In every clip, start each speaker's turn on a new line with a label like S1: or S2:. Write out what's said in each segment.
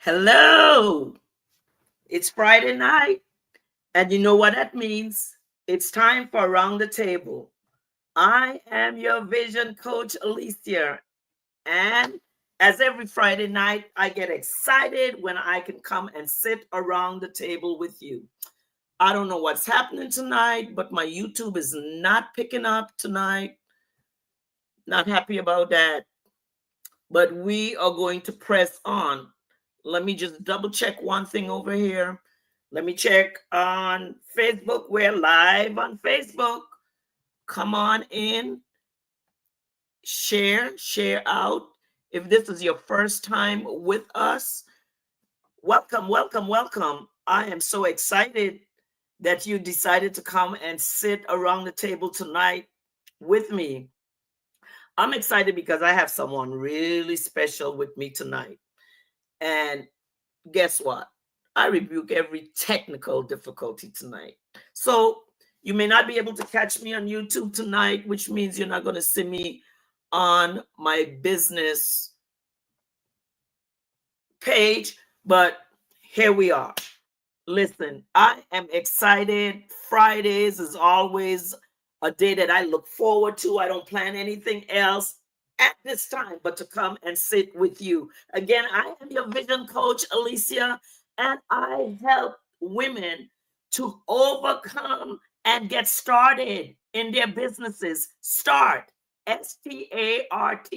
S1: Hello. It's Friday night, and you know what that means. It's time for Around the Table. I am your vision coach, Alicia, and as every Friday night, I get excited when I can come and sit around the table with you. I don't know what's happening tonight, but my YouTube is not picking up tonight. Not happy about that, but we are going to press on. Let me just double check one thing over here. Let me check on Facebook. We're live on Facebook. Come on in, share out. If this is your first time with us, welcome, welcome, welcome. I am so excited that you decided to come and sit around the table tonight with me. I'm excited because I have someone really special with me tonight. And guess what? I rebuke every technical difficulty tonight. So you may not be able to catch me on YouTube tonight, which means you're not going to see me on my business page, but here we are. Listen, I am excited. Fridays is always a day that I look forward to. I don't plan anything else at this time but to come and sit with you. Again, I am your vision coach, Alicia, and I help women to overcome and get started in their businesses. Start, START,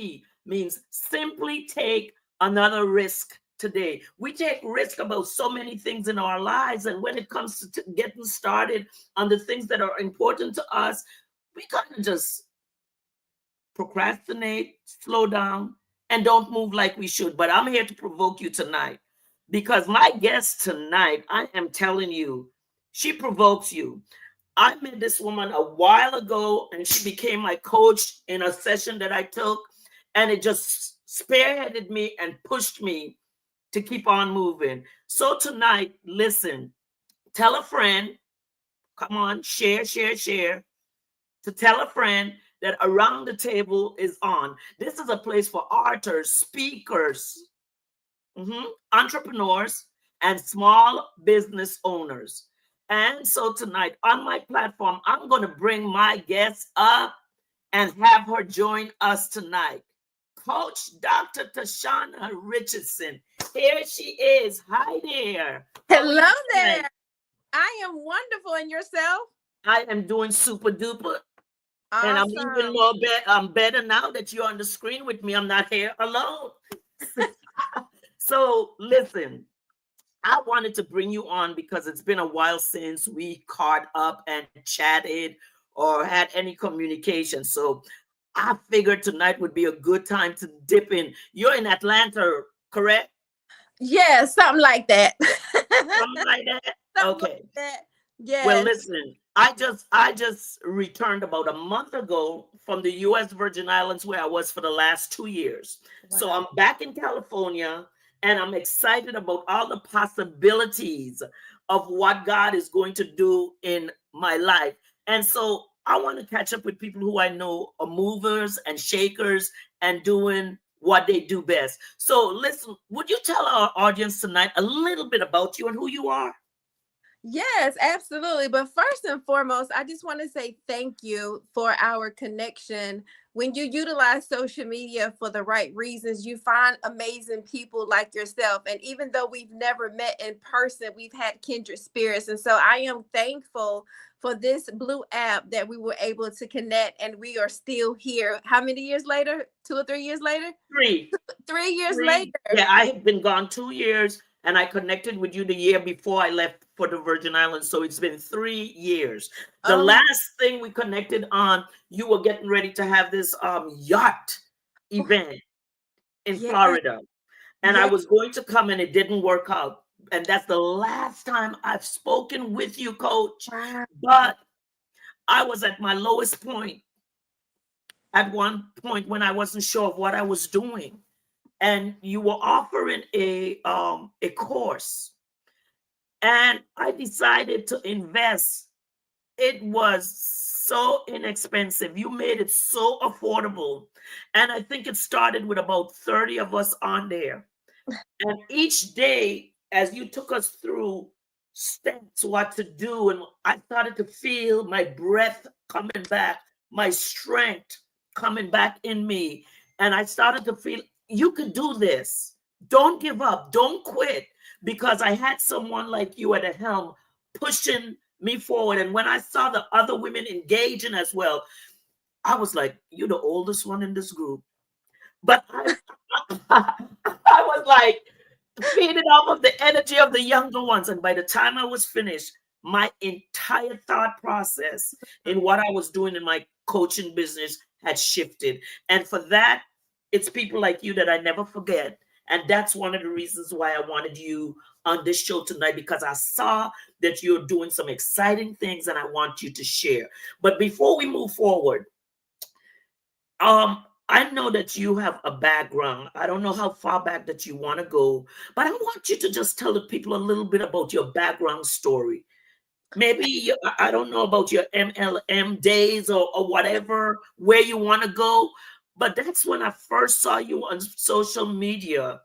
S1: means simply take another risk today. We take risk about so many things in our lives, and when it comes to getting started on the things that are important to us, we kind of just procrastinate, slow down, and don't move like we should. But I'm here to provoke you tonight because my guest tonight, I am telling you, she provokes you. I met this woman a while ago, and she became my coach in a session that I took, and it just spearheaded me and pushed me to keep on moving. So tonight, listen, tell a friend, come on, share, to tell a friend that Around the Table is on. This is a place for authors, speakers, entrepreneurs, and small business owners. And so tonight on my platform, I'm going to bring my guest up and have her join us tonight. Coach Dr. Tashana Richardson. Here she is. Hi there.
S2: Hello there. I am wonderful. And yourself?
S1: I am doing super duper.
S2: Awesome.
S1: And I'm even more better now that you're on the screen with me. I'm not here alone. So listen, I wanted to bring you on because it's been a while since we caught up and chatted or had any communication. So I figured tonight would be a good time to dip in. You're in Atlanta, correct?
S2: Yeah, something like that.
S1: Something like that?
S2: Something
S1: Okay.
S2: like that. Yes.
S1: Well, listen, I just returned about a month ago from the US Virgin Islands where I was for the last 2 years.
S2: Wow.
S1: So I'm back in California and I'm excited about all the possibilities of what God is going to do in my life. And so I want to catch up with people who I know are movers and shakers and doing what they do best. So listen, would you tell our audience tonight a little bit about you and who you are?
S2: Yes, absolutely. But first and foremost, I just want to say thank you for our connection. When you utilize social media for the right reasons, you find amazing people like yourself. And even though we've never met in person, we've had kindred spirits. And so I am thankful for this blue app that we were able to connect and we are still here. How many years later? 2 or 3 years later?
S1: Three.
S2: 3 years
S1: Three.
S2: later.
S1: Yeah, I have been gone 2 years and I connected with you the year before I left for the Virgin Islands. So it's been 3 years. The last thing we connected on, you were getting ready to have this yacht event in
S2: Yeah.
S1: Florida. And I
S2: Yeah.
S1: was going to come and it didn't work out. And that's the last time I've spoken with you, coach.
S2: Wow.
S1: But I was at my lowest point at one point when I wasn't sure of what I was doing. And you were offering a course, and I decided to invest. It was so inexpensive. You made it so affordable, and I think it started with about 30 of us on there. And each day, as you took us through steps, what to do, and I started to feel my breath coming back, my strength coming back in me. And I started to feel you could do this. Don't give up. Don't quit. Because I had someone like you at the helm pushing me forward. And when I saw the other women engaging as well, I was like, you're the oldest one in this group. But I was like feeding off of the energy of the younger ones. And by the time I was finished, my entire thought process in what I was doing in my coaching business had shifted. And for that, it's people like you that I never forget. And that's one of the reasons why I wanted you on this show tonight, because I saw that you're doing some exciting things and I want you to share. But before we move forward, I know that you have a background. I don't know how far back that you want to go, but I want you to just tell the people a little bit about your background story. Maybe I don't know about your MLM days or whatever, where you want to go, but that's when I first saw you on social media.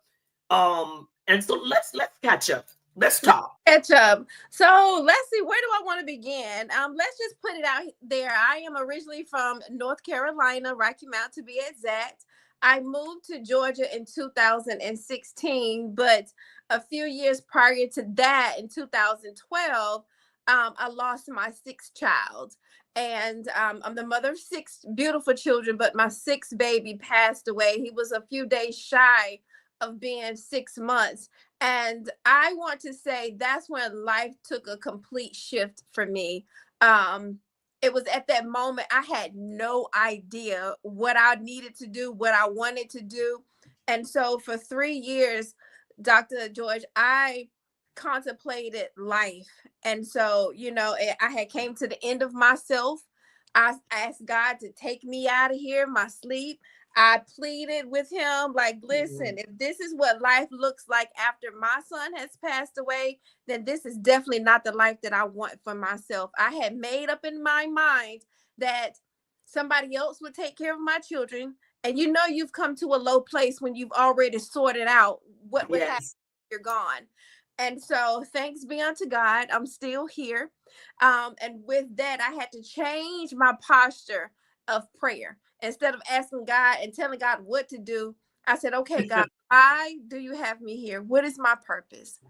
S1: And so let's catch up. Let's talk.
S2: Catch up. So let's see, where do I want to begin? Let's just put it out there. I am originally from North Carolina, Rocky Mount to be exact. I moved to Georgia in 2016, but a few years prior to that, in 2012, I lost my sixth child. And I'm the mother of six beautiful children, but my sixth baby passed away. He was a few days shy of being 6 months. And I want to say that's when life took a complete shift for me. It was at that moment I had no idea what I needed to do, what I wanted to do. And so for 3 years, Dr. George, I contemplated life. And so, I had came to the end of myself. I asked God to take me out of here, my sleep. I pleaded with him, like, listen,
S1: Mhm.
S2: if this is what life looks like after my son has passed away, then this is definitely not the life that I want for myself. I had made up in my mind that somebody else would take care of my children. And you've come to a low place when you've already sorted out what would happen
S1: Yes.
S2: if you're gone. And so thanks be unto God, I'm still here. And with that, I had to change my posture of prayer. Instead of asking God and telling God what to do, I said, okay, God, why do you have me here? What is my purpose?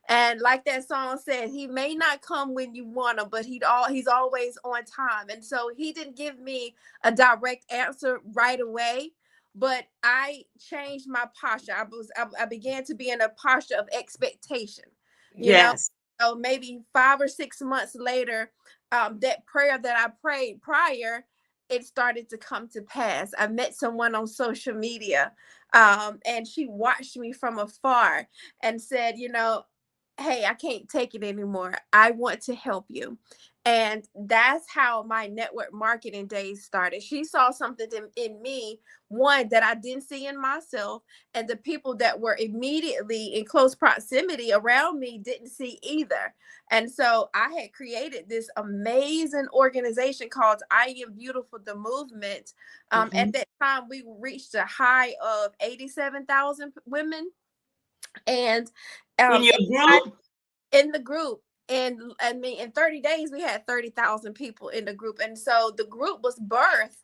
S2: And like that song said, he may not come when you want him, but he's always on time. And so he didn't give me a direct answer right away, but I changed my posture. I began to be in a posture of expectation, you know.
S1: Yes.
S2: So maybe 5 or 6 months later, that prayer that I prayed prior, it started to come to pass. I met someone on social media, and she watched me from afar and said, hey, I can't take it anymore. I want to help you. And that's how my network marketing days started. She saw something in me, one that I didn't see in myself, and the people that were immediately in close proximity around me didn't see either. And so I had created this amazing organization called I Am Beautiful, the movement. At
S1: Mhm.
S2: that time, we reached a high of 87,000 women. And
S1: In your group?
S2: in the group, and I mean, in 30 days we had 30,000 people in the group. And so the group was birthed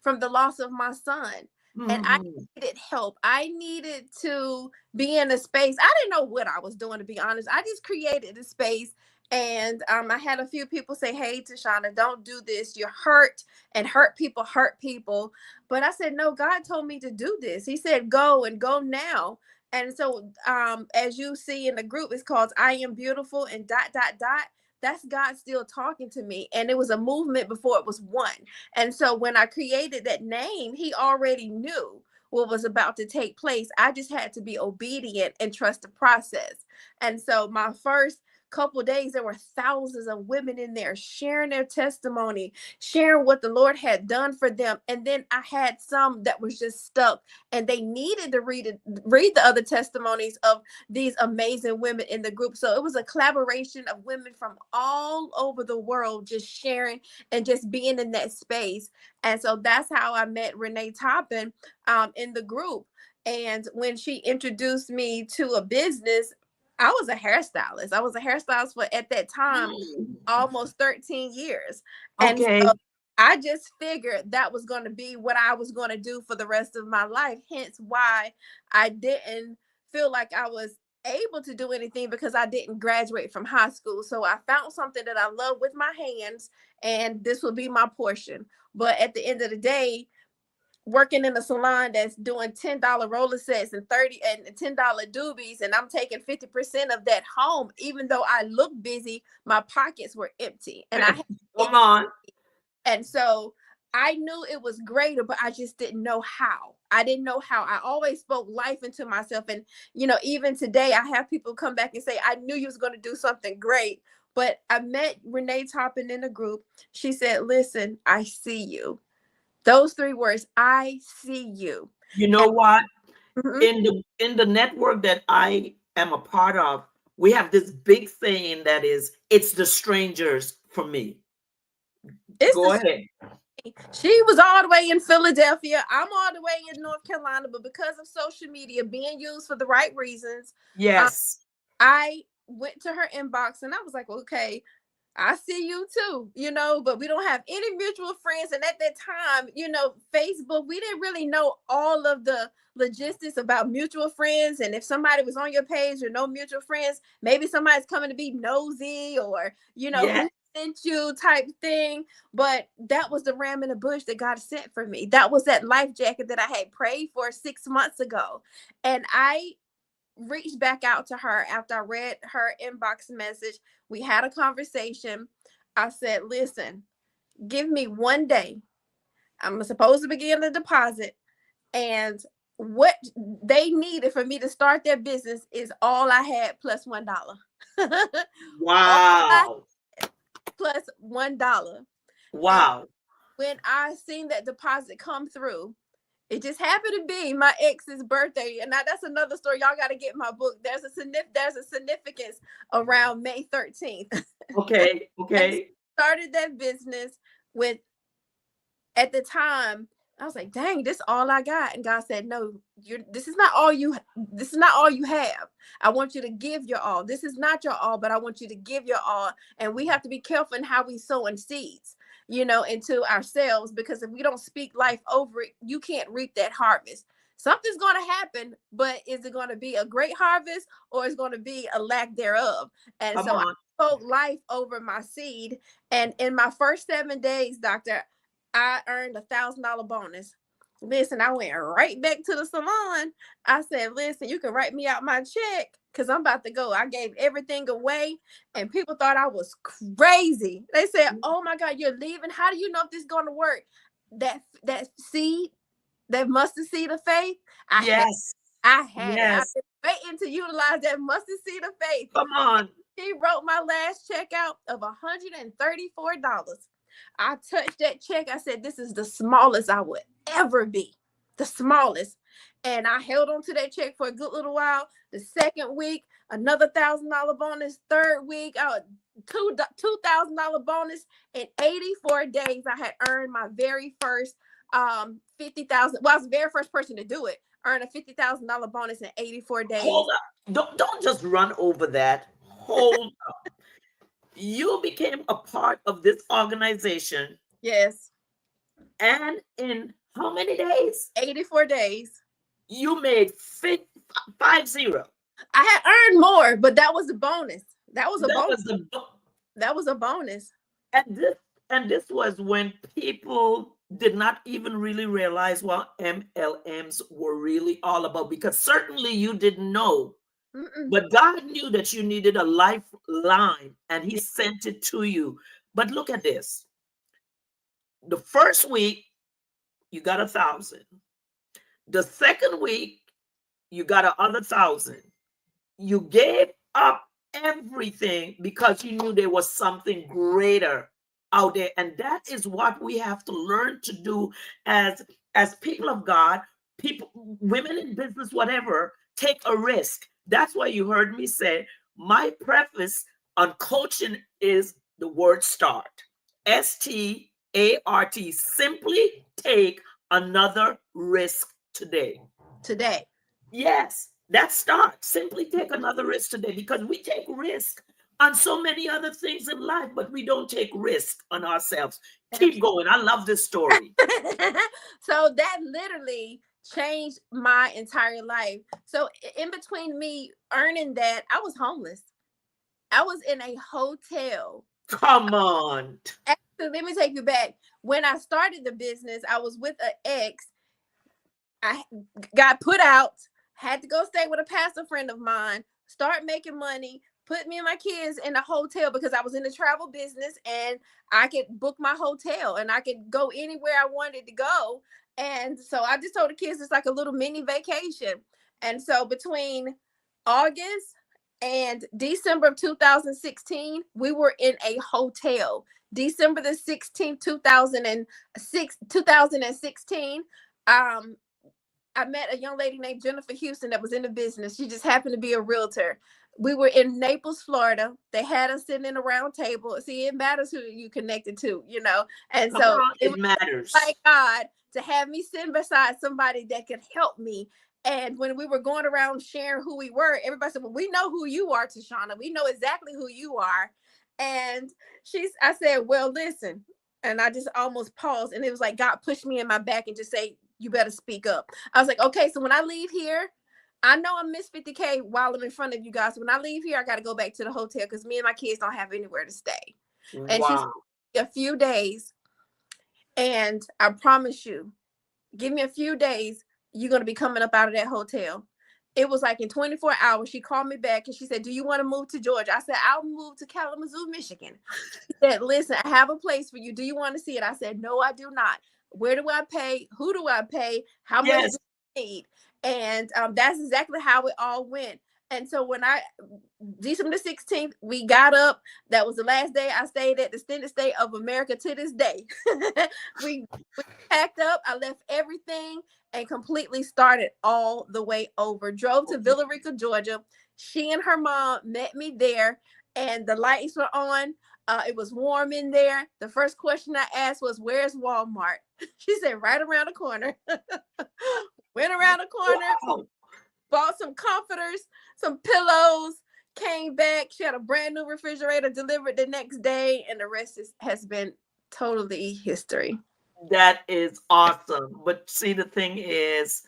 S2: from the loss of my son. And I
S1: Mhm.
S2: needed help. I needed to be in a space. I didn't know what I was doing, to be honest. I just created a space. And I had a few people say, hey, Tashana, don't do this. You're hurt, and hurt people. But I said, no, God told me to do this. He said, go and go now. And so, as you see in the group, it's called I Am Beautiful and dot, dot, dot. That's God still talking to me. And it was a movement before it was one. And so when I created that name, he already knew what was about to take place. I just had to be obedient and trust the process. And so my first couple days, there were thousands of women in there sharing their testimony, sharing what the Lord had done for them. And then I had some that was just stuck, and they needed to read the other testimonies of these amazing women in the group. So it was a collaboration of women from all over the world just sharing and just being in that space. And so that's how I met Renee Toppin in the group. And when she introduced me to a business, I was a hairstylist. I was a hairstylist for, at that time, almost 13 years. And
S1: Okay.
S2: so I just figured that was going to be what I was going to do for the rest of my life. Hence why I didn't feel like I was able to do anything, because I didn't graduate from high school. So I found something that I love with my hands, and this will be my portion. But at the end of the day, working in a salon that's doing $10 roller sets and $10 doobies, and I'm taking 50% of that home, even though I look busy, my pockets were empty. And I
S1: Come on.
S2: and so I knew it was greater, but I just didn't know how. I didn't know how. I always spoke life into myself. And, even today, I have people come back and say, I knew you was going to do something great. But I met Renee Toppin in a group. She said, listen, I see you. Those 3 words, I see you.
S1: You know what?
S2: Mhm.
S1: In the network that I am a part of, we have this big saying that is, it's the strangers for me. Go ahead.
S2: She was all the way in Philadelphia. I'm all the way in North Carolina, but because of social media being used for the right reasons,
S1: Yes.
S2: I went to her inbox and I was like, okay, I see you too, but we don't have any mutual friends. And at that time, Facebook, we didn't really know all of the logistics about mutual friends. And if somebody was on your page or no mutual friends, maybe somebody's coming to be nosy, or,
S1: Yes.
S2: who sent you type thing. But that was the ram in the bush that God sent for me. That was that life jacket that I had prayed for 6 months ago. And I reached back out to her after I read her inbox message. We had a conversation. I said, listen, give me 1 day. I'm supposed to begin the deposit. And what they needed for me to start their business is all I had plus $1.
S1: Wow.
S2: Plus $1.
S1: Wow.
S2: And when I seen that deposit come through, it just happened to be my ex's birthday. And now that's another story. Y'all got to get my book. There's a significance around May 13th.
S1: Okay. Okay.
S2: Started that business with, at the time, I was like, dang, this is all I got. And God said, no, this is not all you have. I want you to give your all. This is not your all, but I want you to give your all. And we have to be careful in how we sow in seeds, into ourselves, because if we don't speak life over it, you can't reap that harvest. Something's going to happen, but is it going to be a great harvest, or is going to be a lack thereof? And so I spoke life over my seed. And in my first 7 days, doctor, I earned $1,000 bonus. Listen, I went right back to the salon. I said, listen, you can write me out my check because I'm about to go. I gave everything away, and people thought I was crazy. They said, oh my God, you're leaving. How do you know if this is going to work? That seed, that mustard seed of faith, I had it. I've been waiting to utilize that mustard seed of faith.
S1: Come on.
S2: He wrote my last check out of $134. I touched that check. I said, this is the smallest I would ever be. The smallest. And I held on to that check for a good little while. The second week, another $1,000 bonus. Third week, $2,000 bonus. In 84 days, I had earned my very first $50,000. Well, I was the very first person to do it. Earn a $50,000 bonus in 84 days.
S1: Hold up. Don't just run over that. Hold up. You became a part of this organization.
S2: Yes.
S1: And in how many days?
S2: 84 days.
S1: You made 50.
S2: I had earned more, but that was a bonus. That was a bonus.
S1: And this was when people did not even really realize what MLMs were really all about, because certainly you didn't know. But God knew that you needed a lifeline, and He sent it to you. But look at this. The first week, you got 1,000. The second week, you got another 1,000. You gave up everything because you knew there was something greater out there. And that is what we have to learn to do as people of God, people, women in business, whatever, take a risk. That's why you heard me say my preface on coaching is the word START. START. Simply take another risk today. Yes, that start. Simply take another risk today because we take risk on so many other things in life, but we don't take risk on ourselves. Keep going. I love this story.
S2: So that literally changed my entire life. So in between me earning that, I was homeless. I was in a hotel.
S1: Come on.
S2: Actually, let me take you back. When I started the business, I was with an ex. I got put out, had to go stay with a pastor friend of mine, start making money, put me and my kids in a hotel because I was in the travel business and I could book my hotel and I could go anywhere I wanted to go. And so I just told the kids it's like a little mini vacation. And so between August and December of 2016, we were in a hotel. December the 16th, 2016, I met a young lady named Jennifer Houston that was in the business. She just happened to be a realtor. We were in Naples, Florida. They had us sitting in a round table. See, it matters who you connected to, you know. And
S1: Come
S2: so
S1: on.
S2: it
S1: It
S2: was
S1: matters.
S2: like God to have me sitting beside somebody that could help me. And when we were going around sharing who we were, everybody said, "Well, we know who you are, Tashana. We know exactly who you are." And I said, "Well, listen." And I just almost paused, and it was like God pushed me in my back and just say, "You better speak up." I was like, "Okay, so when I leave here, I know I missed 50K while I'm in front of you guys. When I leave here, I got to go back to the hotel because me and my kids don't have anywhere to stay." And she said,
S1: Wow.
S2: "A few days, and I promise you, give me a few days, you're going to be coming up out of that hotel." It was like in 24 hours, she called me back and she said, "Do you want to move to Georgia?" I said, "I'll move to Kalamazoo, Michigan." She said, "Listen, I have a place for you. Do you want to see it?" I said, "No, I do not. Where do I pay? Who do I pay? How much do
S1: Yes.
S2: I need?" And that's exactly how it all went. And so December 16th, we got up. That was the last day I stayed at the extended stay of America to this day. we packed up. I left everything and completely started all the way over. Drove to Villa Rica, Georgia. She and her mom met me there, and the lights were on. It was warm in there. The first question I asked was, "Where's Walmart?" She said, "Right around the corner." Went around the corner,
S1: Wow.
S2: bought some comforters, some pillows, came back. She had a brand new refrigerator delivered the next day, and the rest has been totally history.
S1: That is awesome. But see, the thing is,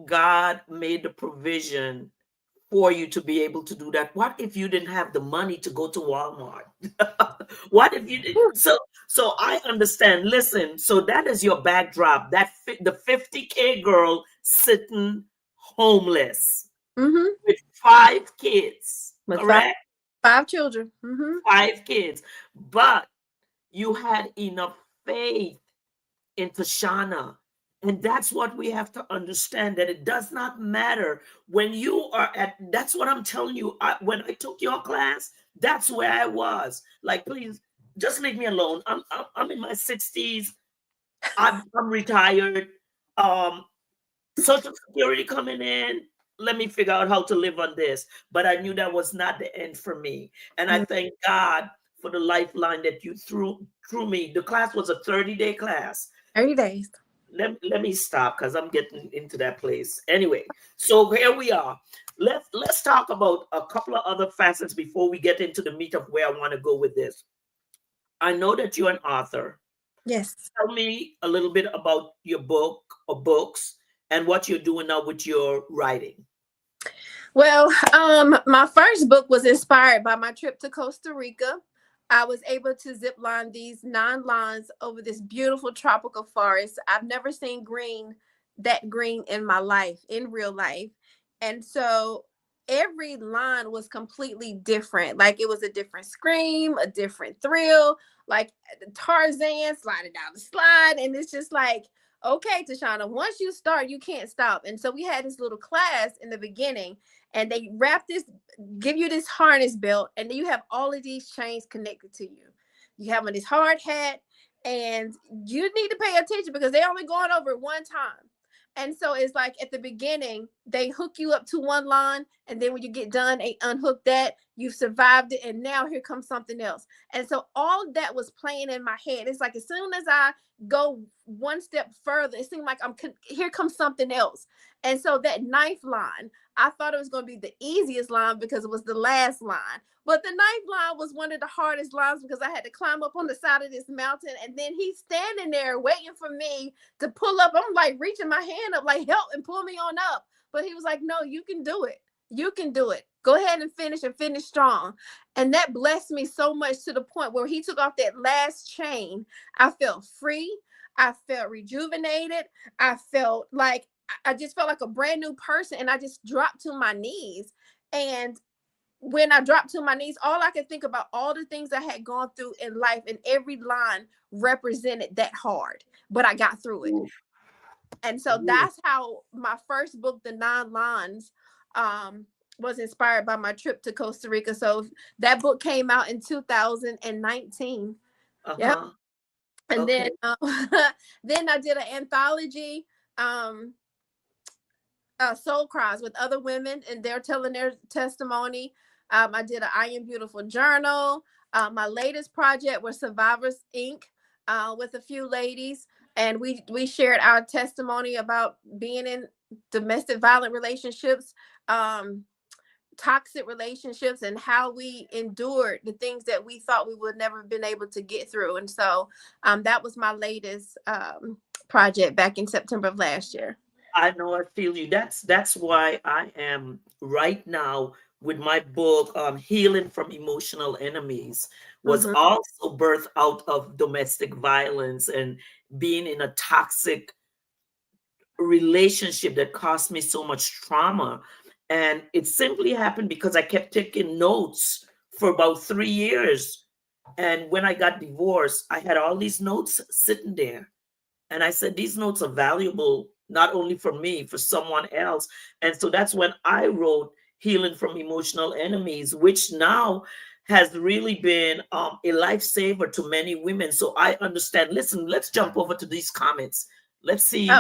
S1: God made the provision for you to be able to do that. What if you didn't have the money to go to Walmart? What if you did? So I understand. Listen, so that is your backdrop. The 50K girl sitting homeless
S2: Mm-hmm.
S1: with 5 kids,
S2: With
S1: correct?
S2: five children. Mm-hmm.
S1: 5 kids. But you had enough faith in Tashana. And that's what we have to understand, that it does not matter when you are at, that's what I'm telling you. When I took your class, that's where I was. Like, please, just leave me alone. I'm in my 60s. I'm retired. Um, Social Security coming in. Let me figure out how to live on this. But I knew that was not the end for me. And I thank God for the lifeline that you threw me. The class was a 30-day class.
S2: 30 days.
S1: Let me stop because I'm getting into that place. Anyway, so here we are. Let's talk about a couple of other facets before we get into the meat of where I want to go with this. I know that you're an author.
S2: Yes.
S1: Tell me a little bit about your book or books and what you're doing now with your writing.
S2: Well, my first book was inspired by my trip to Costa Rica. I was able to zip line these 9 lines over this beautiful tropical forest. I've never seen that green in my life, in real life. And so every line was completely different. Like it was a different scream, a different thrill, like Tarzan sliding down the slide. And it's just like, okay, Tashana, once you start, you can't stop. And so we had this little class in the beginning, and they give you this harness belt, and then you have all of these chains connected to you. You have on this hard hat, and you need to pay attention because they're only going over it one time. And so it's like at the beginning, they hook you up to one line, and then when you get done, they unhook that. You've survived it, and now here comes something else. And so all of that was playing in my head. It's like as soon as I go one step further, it seemed like here comes something else. And so that ninth line, I thought it was going to be the easiest line because it was the last line. But the ninth line was one of the hardest lines because I had to climb up on the side of this mountain, and then he's standing there waiting for me to pull up. I'm like reaching my hand up, like help and pull me on up. But he was like, no, you can do it. You can do it. Go ahead and finish strong. And that blessed me so much to the point where he took off that last chain. I felt free. I felt rejuvenated. I just felt like a brand new person. And I just dropped to my knees. And when I dropped to my knees, all I could think about all the things I had gone through in life, and every line represented that hard, but I got through it. And so that's how my first book, The 9 Lines, was inspired by my trip to Costa Rica. So that book came out in 2019. Yep. And
S1: okay.
S2: then I did an anthology, Soul Cries, with other women, and they're telling their testimony. I did an I Am Beautiful journal. My latest project was Survivors Inc. With a few ladies. And we shared our testimony about being in domestic violent relationships, toxic relationships, and how we endured the things that we thought we would never have been able to get through. And so that was my latest project back in September of last year.
S1: I know, I feel you. That's why I am right now with my book, Healing from Emotional Enemies, was also birthed out of domestic violence and being in a toxic relationship that caused me so much trauma. And it simply happened because I kept taking notes for about 3 years. And when I got divorced, I had all these notes sitting there. And I said, these notes are valuable, not only for me, for someone else. And so that's when I wrote Healing from Emotional Enemies, which now has really been a lifesaver to many women. So I understand. Listen, let's jump over to these comments. Let's see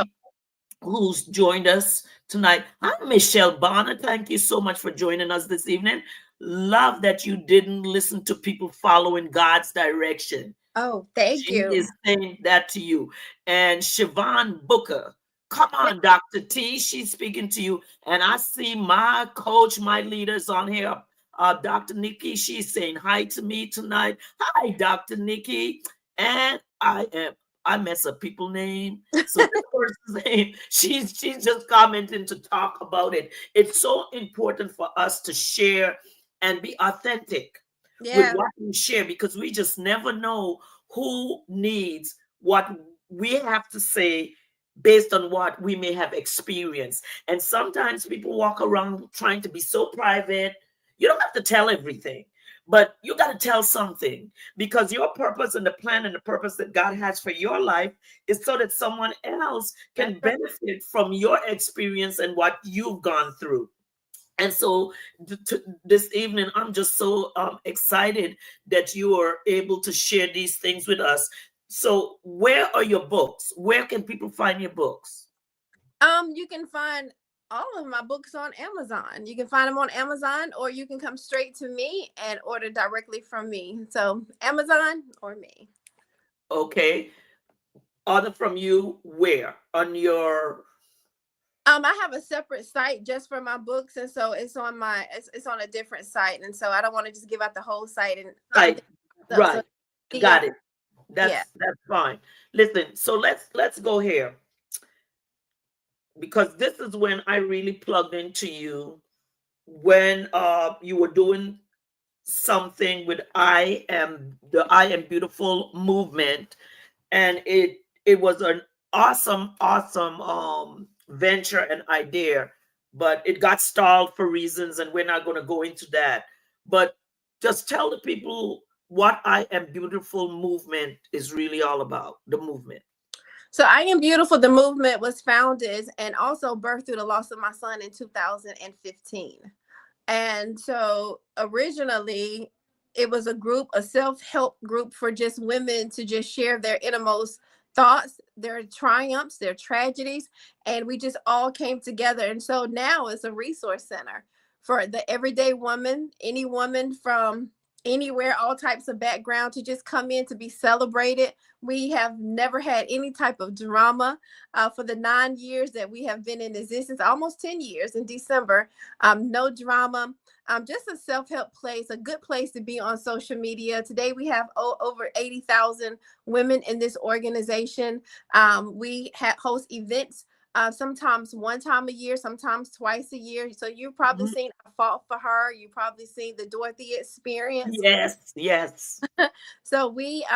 S1: who's joined us tonight. Hi, Michelle Bonner. Thank you so much for joining us this evening. Love that you didn't listen to people following God's direction.
S2: Oh, thank you.
S1: She is saying that to you. And Siobhan Booker, come on, Dr. T. She's speaking to you. And I see my coach, my leaders on here. Dr. Nikki, she's saying hi to me tonight. Hi, Dr. Nikki. And I mess up people's name. So this person's name, she's just commenting to talk about it. It's so important for us to share and be authentic with what we share, because we just never know who needs what we have to say based on what we may have experienced. And sometimes people walk around trying to be so private. You don't have to tell everything, but you got to tell something, because your purpose and the plan and the purpose that God has for your life is so that someone else can benefit from your experience and what you've gone through. And so this evening, I'm just so excited that you are able to share these things with us. So where are your books? Where can people find your books?
S2: You can find all of my books on Amazon. You can find them on Amazon, or you can come straight to me and order directly from me. So Amazon or me.
S1: Okay. Order from you where? On your...
S2: I have a separate site just for my books, and so it's on it's on a different site, and so I don't want to just give out the whole site. And
S1: right. Got it. That's fine. Listen, so let's go here, because this is when I really plugged into you, when you were doing something with the I Am Beautiful movement, and it was an awesome venture and idea, but it got stalled for reasons, and we're not going to go into that. But just tell the people what I Am Beautiful movement is really all about, the movement.
S2: So I Am Beautiful, the movement, was founded and also birthed through the loss of my son in 2015. And so originally it was a self-help group for just women to just share their innermost thoughts, their triumphs, their tragedies, and we just all came together. And so now it's a resource center for the everyday woman, any woman from anywhere, all types of background, to just come in to be celebrated. We have never had any type of drama for the 9 years that we have been in existence, almost 10 years in December. No drama. Just a self-help place, a good place to be on social media. Today we have over 80,000 women in this organization. We host events sometimes one time a year, sometimes twice a year. So you've probably
S1: Mhm.
S2: seen I Fought for Her. You've probably seen the Dorothy Experience.
S1: Yes, yes.
S2: So we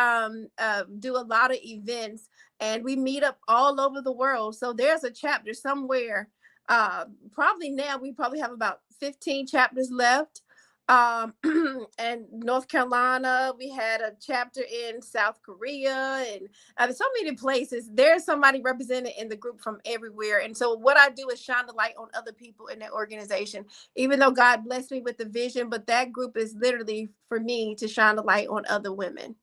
S2: do a lot of events and we meet up all over the world. So there's a chapter somewhere. Probably now we probably have about 15 chapters left. And North Carolina, we had a chapter in South Korea, and so many places. There's somebody represented in the group from everywhere. And so what I do is shine the light on other people in that organization, even though God blessed me with the vision, but that group is literally for me to shine the light on other women.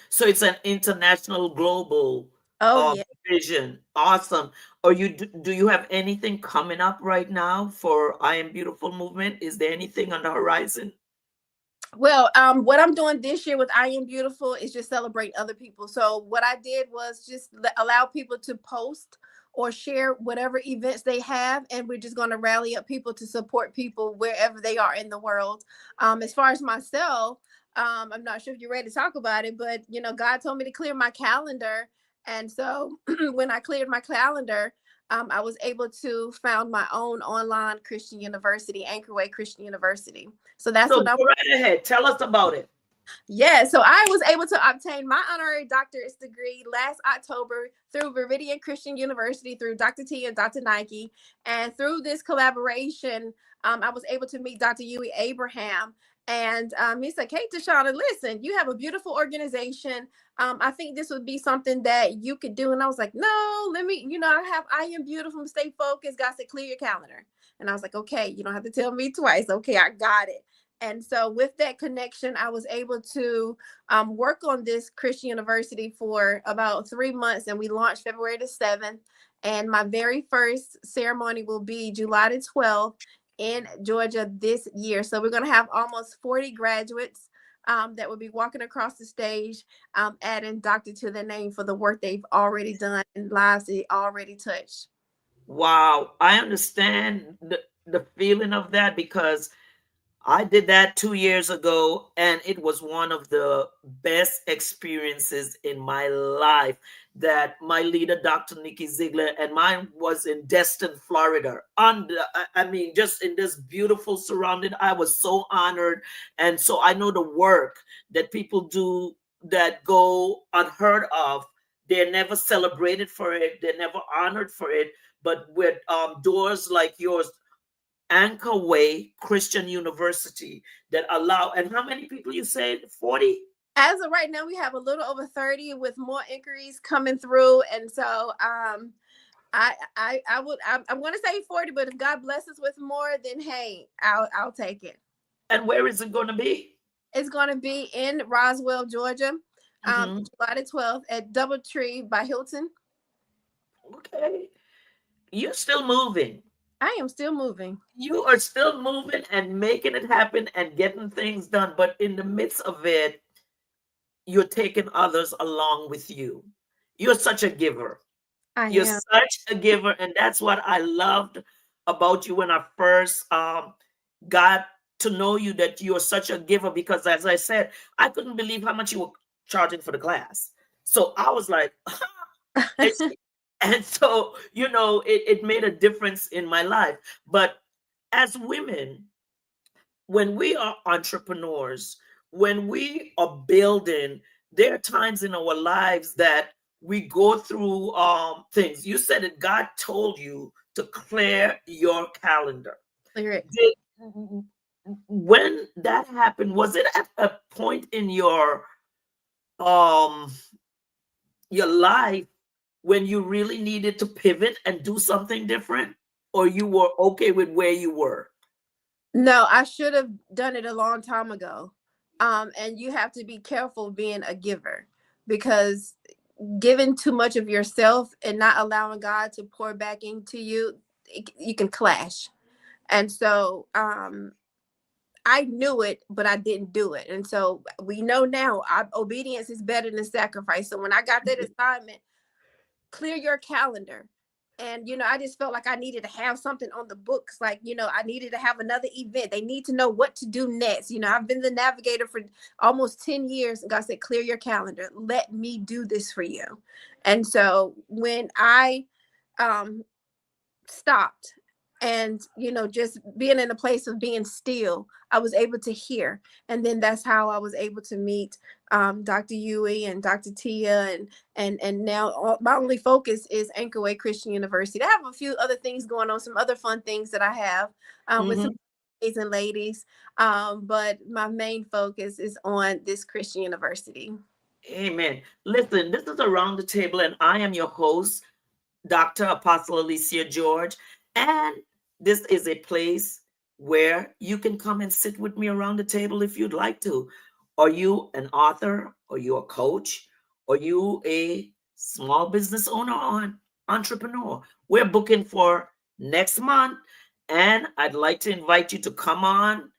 S1: So it's an international, global
S2: Oh yeah.
S1: vision. Awesome. Are you do you have anything coming up right now for I Am Beautiful movement? Is there anything on the horizon?
S2: Well, what I'm doing this year with I Am Beautiful is just celebrate other people. So what I did was just allow people to post or share whatever events they have, and we're just going to rally up people to support people wherever they are in the world. As far as myself, I'm not sure if you're ready to talk about it, but God told me to clear my calendar, and so when I cleared my calendar, I was able to found my own online Christian university, Anchorway Christian University. So that's
S1: So
S2: what I'm.
S1: go right ahead. Tell us about it.
S2: Yeah, so I was able to obtain my honorary doctorate degree last October through Viridian Christian University, through Dr. T and Dr. Nike. And through this collaboration, I was able to meet Dr. Huey Abraham. And he said, "Hey, Tashana, listen, you have a beautiful organization. I think this would be something that you could do." And I was like, "No, let me, I Am Beautiful, stay focused." God said, "Clear your calendar." And I was like, "Okay, you don't have to tell me twice. Okay, I got it." And so with that connection, I was able to work on this Christian University for about 3 months, and we launched February the 7th. And my very first ceremony will be July the 12th in Georgia this year. So we're going to have almost 40 graduates that will be walking across the stage, adding doctor to their name for the work they've already done and lives they already touched.
S1: Wow, I understand the feeling of that because I did that 2 years ago, and it was one of the best experiences in my life. That my leader, Dr. Nikki Ziegler, and mine was in Destin, Florida. I mean, just in this beautiful surrounding. I was so honored, and so I know the work that people do that go unheard of. They're never celebrated for it. They're never honored for it. But with doors like yours, Anchorway Christian University, that allow, and how many people you said? 40?
S2: As of right now, we have a little over 30 with more inquiries coming through. And so I'm going to say 40, but if God blesses with more, then hey, I'll take it.
S1: And where is it going to be?
S2: It's going to be in Roswell, Georgia,
S1: Hmm.
S2: July the 12th at Doubletree by Hilton.
S1: Okay. You're still moving.
S2: I am still moving.
S1: You are still moving and making it happen and getting things done. But in the midst of it, you're taking others along with you. You're such a giver.
S2: I
S1: You're
S2: am.
S1: such a giver. And that's what I loved about you when I first got to know you, that you're such a giver. Because as I said, I couldn't believe how much you were charging for the class. So I was like, it's, and so, it made a difference in my life. But as women, when we are entrepreneurs, when we are building, there are times in our lives that we go through things. You said that God told you to clear your calendar.
S2: Clear it.
S1: Did, when that happened, was it at a point in um your life when you really needed to pivot and do something different, or you were okay with where you were?
S2: No, I should have done it a long time ago. And you have to be careful being a giver because giving too much of yourself and not allowing God to pour back into you, you can clash. And so I knew it, but I didn't do it. And so we know now obedience is better than sacrifice. So when I got that assignment, clear your calendar. And, I just felt like I needed to have something on the books. Like, I needed to have another event. They need to know what to do next. I've been the navigator for almost 10 years. And God said, clear your calendar. Let me do this for you. And so when I stopped and just being in a place of being still, I was able to hear. And then that's how I was able to meet Dr. Huey and Dr. Tia, and now my only focus is Anchor Way Christian University. I have a few other things going on, some other fun things that I have with some amazing ladies, but my main focus is on this Christian University.
S1: Amen. Listen, this is Around the Table, and I am your host, Dr. Apostle Alicia George, and this is a place where you can come and sit with me around the table if you'd like to. Are you an author? Are you a coach? Are you a small business owner or entrepreneur? We're booking for next month, and I'd like to invite you to come on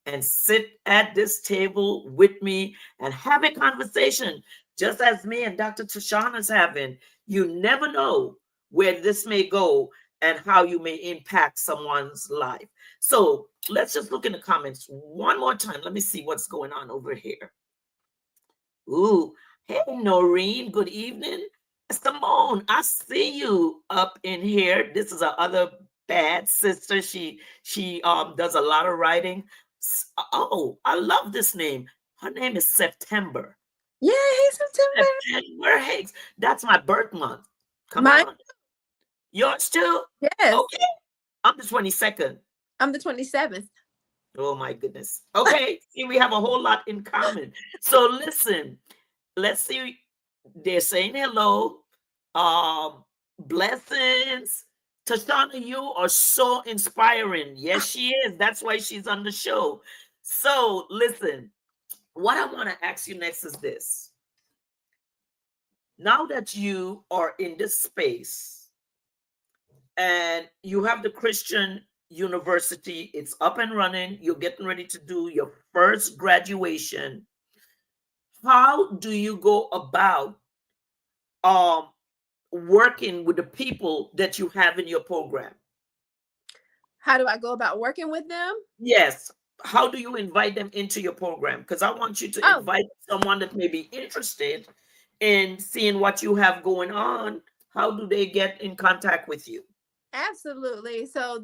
S1: and sit at this table with me and have a conversation, just as me and Dr. Tashana's having. You never know where this may go and how you may impact someone's life. So let's just look in the comments one more time. Let me see what's going on over here. Ooh, hey, Noreen, good evening. Simone, I see you up in here. This is our other bad sister. She does a lot of writing. Oh, I love this name. Her name is September.
S2: Yeah, hey, September.
S1: September. Hey, that's my birth month. Come on. Yours too?
S2: Yes.
S1: Okay. I'm the 22nd.
S2: I'm the 27th.
S1: Oh my goodness. Okay. See, we have a whole lot in common. So listen, let's see. They're saying hello. Blessings. Tashana, you are so inspiring. Yes, she is. That's why she's on the show. So listen, what I want to ask you next is this. Now that you are in this space, and you have the Christian University, it's up and running, you're getting ready to do your first graduation. How do you go about working with the people that you have in your program?
S2: How do I go about working with them?
S1: Yes. How do you invite them into your program? Because I want you to invite someone that may be interested in seeing what you have going on. How do they get in contact with you?
S2: Absolutely. So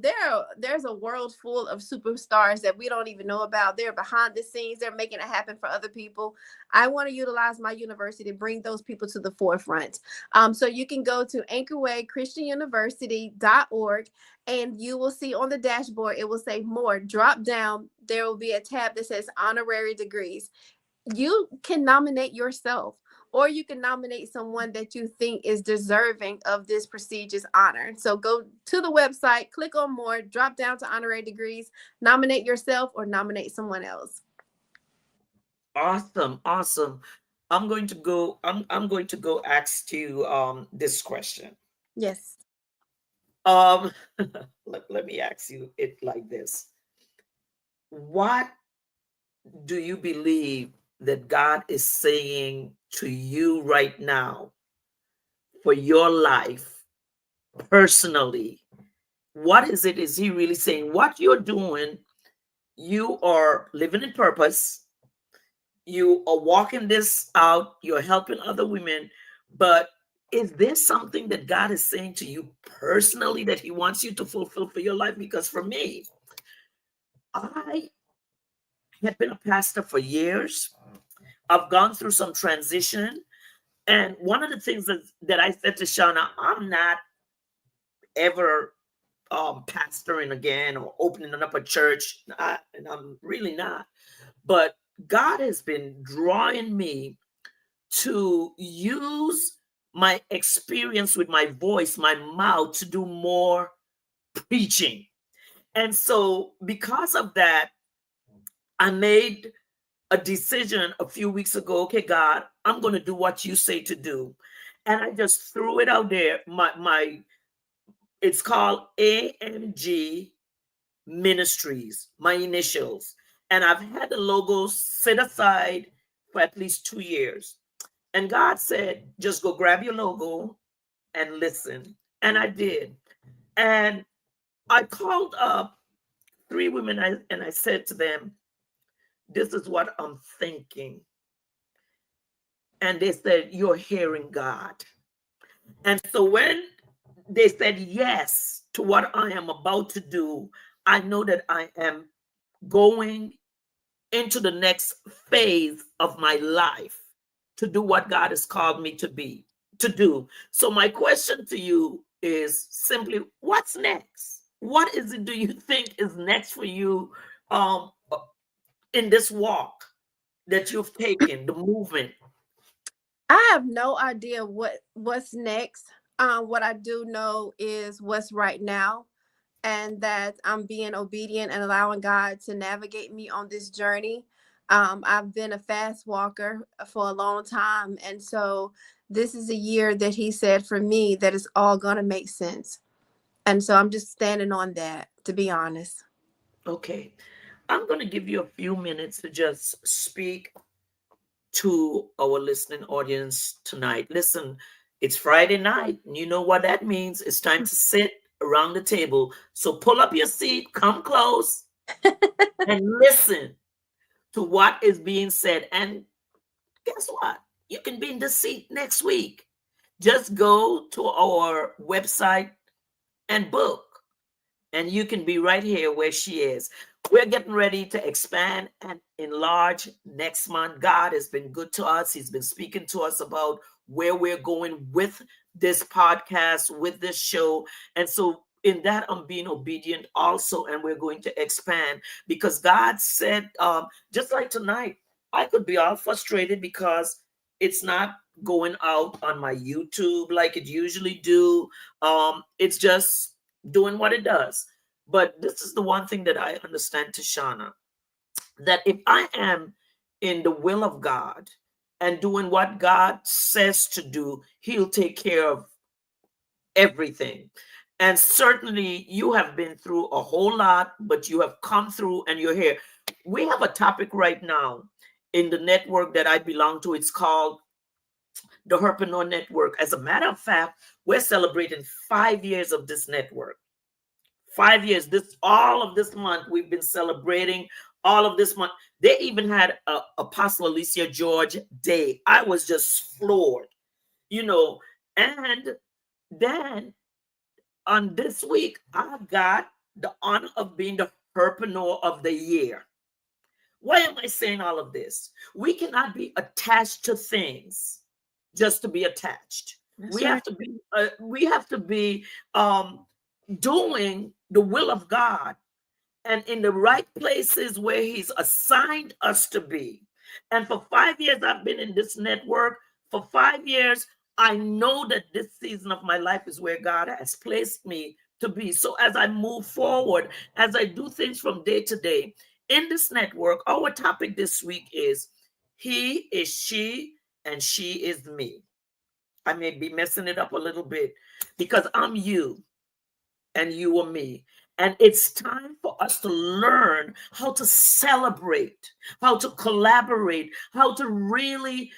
S2: there's a world full of superstars that we don't even know about. They're behind the scenes. They're making it happen for other people. I want to utilize my university to bring those people to the forefront. So you can go to anchorwaychristianuniversity.org, and you will see on the dashboard, it will say more. Drop down. There will be a tab that says honorary degrees. You can nominate yourself, or you can nominate someone that you think is deserving of this prestigious honor. So go to the website, click on more, drop down to honorary degrees, nominate yourself or nominate someone else.
S1: Awesome. I'm going to go ask you this question.
S2: Yes.
S1: Let me ask you it like this. What do you believe that God is saying to you right now for your life personally? What is it? Is he really saying what you're doing? You are living in purpose. You are walking this out. You're helping other women. But is there something that God is saying to you personally that he wants you to fulfill for your life? Because for me, I had been a pastor for years. I've gone through some transition. And one of the things that I said to Shauna, I'm not ever pastoring again or opening up a church. And I'm really not. But God has been drawing me to use my experience with my voice, my mouth, to do more preaching. And so because of that, I made a decision a few weeks ago. Okay, God, I'm going to do what you say to do. And I just threw it out there. It's called AMG Ministries, my initials. And I've had the logo set aside for at least 2 years. And God said, just go grab your logo and listen. And I did. And I called up three women and I said to them, this is what I'm thinking. And they said, you're hearing God. And so when they said yes to what I am about to do, I know that I am going into the next phase of my life to do what God has called me to do. So my question to you is simply, what's next? What is it do you think is next for you um, in this walk that you've taken, the movement?
S2: I have no idea what's next. What I do know is what's right now, and that I'm being obedient and allowing God to navigate me on this journey. I've been a fast walker for a long time, and so this is a year that He said for me that it's all gonna make sense, and so I'm just standing on that. To be honest.
S1: Okay. I'm going to give you a few minutes to just speak to our listening audience tonight. Listen, it's Friday night. And you know what that means. It's time to sit around the table. So pull up your seat, come close, and listen to what is being said. And guess what? You can be in the seat next week. Just go to our website and book, and you can be right here where she is. We're getting ready to expand and enlarge next month. God has been good to us. He's been speaking to us about where we're going with this podcast, with this show. And so, in that, I'm being obedient also, and we're going to expand because God said, just like tonight, I could be all frustrated because it's not going out on my YouTube like it usually do. It's just doing what it does. But this is the one thing that I understand, Tashana, that if I am in the will of God and doing what God says to do, He'll take care of everything. And certainly you have been through a whole lot, but you have come through and you're here. We have a topic right now in the network that I belong to. It's called the Herpreneur Network. As a matter of fact, we're celebrating 5 years of this network. 5 years. This all of this month we've been celebrating. All of this month, they even had a Apostle Alicia George Day. I was just floored, you know. And then on this week, I got the honor of being the Herpreneur of the Year. Why am I saying all of this? We cannot be attached to things just to be attached.
S2: That's
S1: We
S2: right.
S1: have to be. We have to be doing the will of God and in the right places where He's assigned us to be. And for 5 years, I've been in this network. For 5 years, I know that this season of my life is where God has placed me to be. So as I move forward, as I do things from day to day in this network, our topic this week is He is she and she is me. I may be messing it up a little bit because I'm you and you are me. And it's time for us to learn how to celebrate, how to collaborate, how to really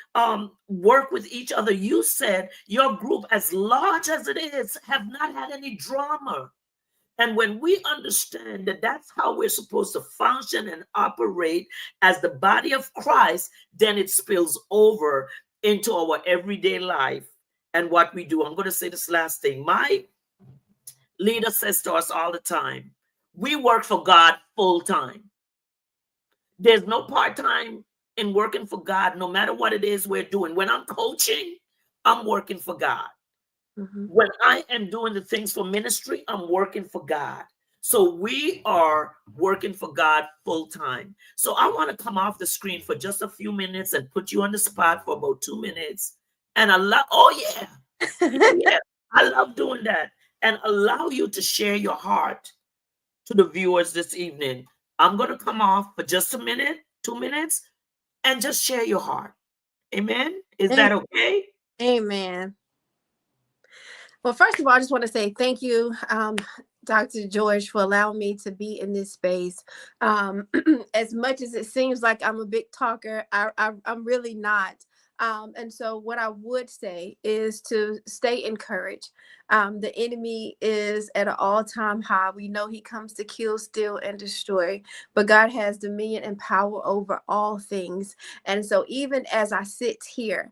S1: work with each other. You said your group, as large as it is, have not had any drama. And when we understand that that's how we're supposed to function and operate as the body of Christ, then it spills over into our everyday life and what we do. I'm going to say this last thing. My leader says to us all the time, we work for God full time. There's no part time in working for God, no matter what it is we're doing. When I'm coaching, I'm working for God.
S2: Mm-hmm.
S1: When I am doing the things for ministry, I'm working for God. So we are working for God full time. So I want to come off the screen for just a few minutes and put you on the spot for about 2 minutes. And yeah, I love doing that. And allow you to share your heart to the viewers this evening. I'm going to come off for just a minute, 2 minutes, and just share your heart. Amen. Is that okay?
S2: Amen. Well, first of all, I just want to say thank you, Dr. George, for allowing me to be in this space. As much as it seems like I'm a big talker, I'm really not. And so, what I would say is to stay encouraged. The enemy is at an all-time high. We know he comes to kill, steal, and destroy, but God has dominion and power over all things. And so, even as I sit here,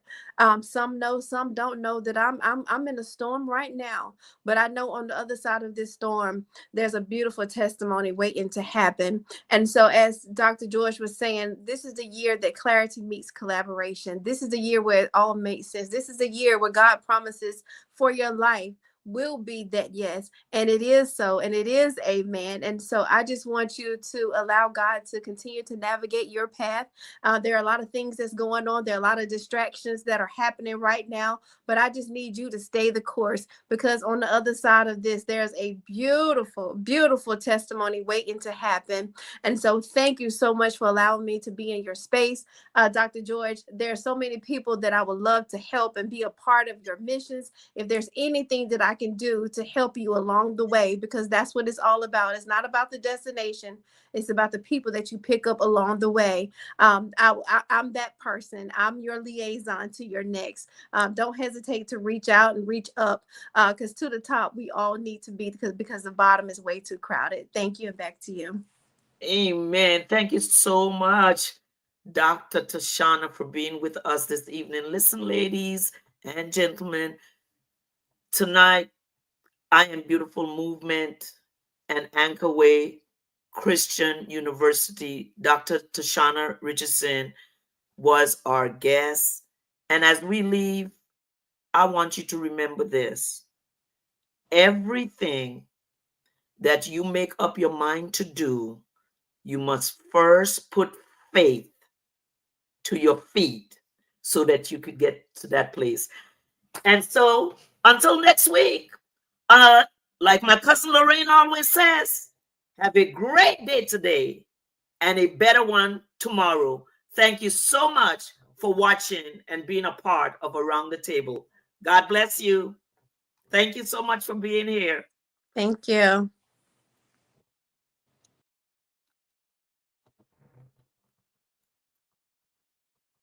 S2: some know, some don't know that I'm in a storm right now, but I know on the other side of this storm, there's a beautiful testimony waiting to happen. And so, as Dr. George was saying, this is the year that clarity meets collaboration. This is the year where it all makes sense. This is the year where God promises for your life will be that yes, and it is so, and it is amen. And so I just want you to allow God to continue to navigate your path. There are a lot of things that's going on. There are a lot of distractions that are happening right now, but I just need you to stay the course, because on the other side of this, there's a beautiful, beautiful testimony waiting to happen. And so thank you so much for allowing me to be in your space, Dr. George. There are so many people that I would love to help and be a part of your missions. If there's anything that I can do to help you along the way, because that's what it's all about. It's not about the destination. It's about the people that you pick up along the way. I'm that person. I'm your liaison to your next. Don't hesitate to reach out and reach up, because to the top, we all need to be, because the bottom is way too crowded. Thank you, and back to you.
S1: Amen. Thank you so much, Dr. Tashana, for being with us this evening. Listen, ladies and gentlemen, tonight, I Am Beautiful Movement and Anchor Way Christian University, Dr. Tashana Richardson was our guest. And as we leave, I want you to remember this. Everything that you make up your mind to do, you must first put faith to your feet so that you could get to that place. And so until next week, like my cousin Lorraine always says, have a great day today and a better one tomorrow. Thank you so much for watching and being a part of Around the Table. God bless you. Thank you so much for being here.
S2: Thank you.